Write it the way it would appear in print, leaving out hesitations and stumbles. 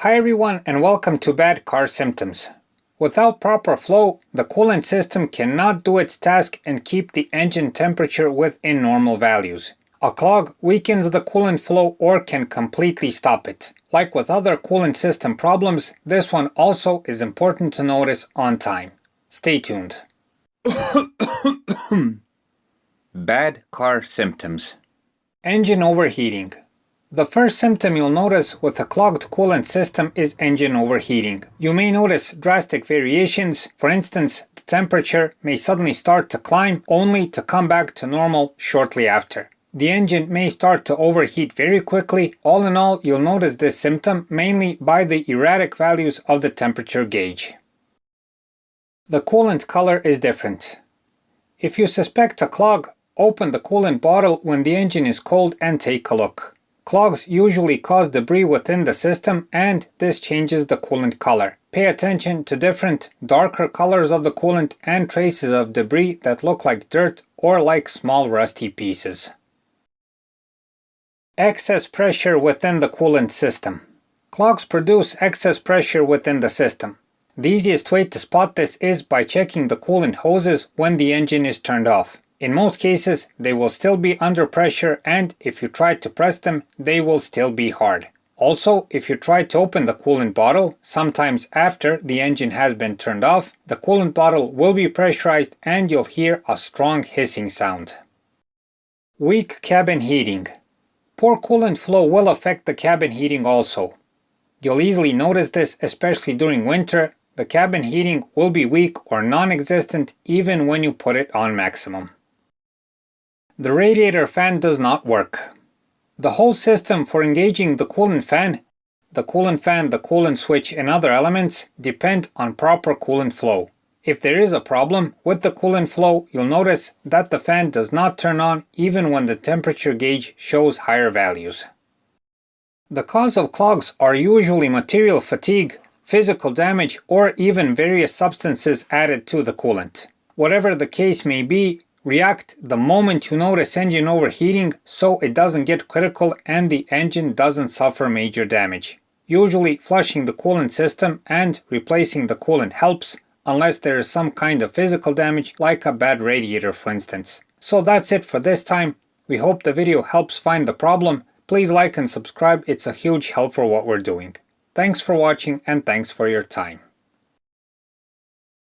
Hi everyone and welcome to Bad Car Symptoms. Without proper flow, the coolant system cannot do its task and keep the engine temperature within normal values. A clog weakens the coolant flow or can completely stop it. Like with other coolant system problems, this one also is important to notice on time. Stay tuned. Bad car symptoms. Engine overheating. The first symptom you'll notice with a clogged coolant system is engine overheating. You may notice drastic variations. For instance, the temperature may suddenly start to climb only to come back to normal shortly after. The engine may start to overheat very quickly. All in all, you'll notice this symptom mainly by the erratic values of the temperature gauge. The coolant color is different. If you suspect a clog, open the coolant bottle when the engine is cold and take a look. Clogs usually cause debris within the system and this changes the coolant color. Pay attention to different, darker colors of the coolant and traces of debris that look like dirt or like small rusty pieces. Excess pressure within the coolant system. Clogs produce excess pressure within the system. The easiest way to spot this is by checking the coolant hoses when the engine is turned off. In most cases, they will still be under pressure and if you try to press them, they will still be hard. Also, if you try to open the coolant bottle, sometimes after the engine has been turned off, the coolant bottle will be pressurized and you'll hear a strong hissing sound. Weak cabin heating. Poor coolant flow will affect the cabin heating also. You'll easily notice this, especially during winter. The cabin heating will be weak or non-existent even when you put it on maximum. The radiator fan does not work. The whole system for engaging the coolant fan, the coolant switch and other elements depend on proper coolant flow. If there is a problem with the coolant flow, you'll notice that the fan does not turn on even when the temperature gauge shows higher values. The cause of clogs are usually material fatigue, physical damage, or even various substances added to the coolant. Whatever the case may be, react the moment you notice engine overheating so it doesn't get critical and the engine doesn't suffer major damage. Usually flushing the coolant system and replacing the coolant helps, unless there is some kind of physical damage like a bad radiator for instance. So that's it for this time. We hope the video helps find the problem. Please like and subscribe, it's a huge help for what we're doing. Thanks for watching and thanks for your time.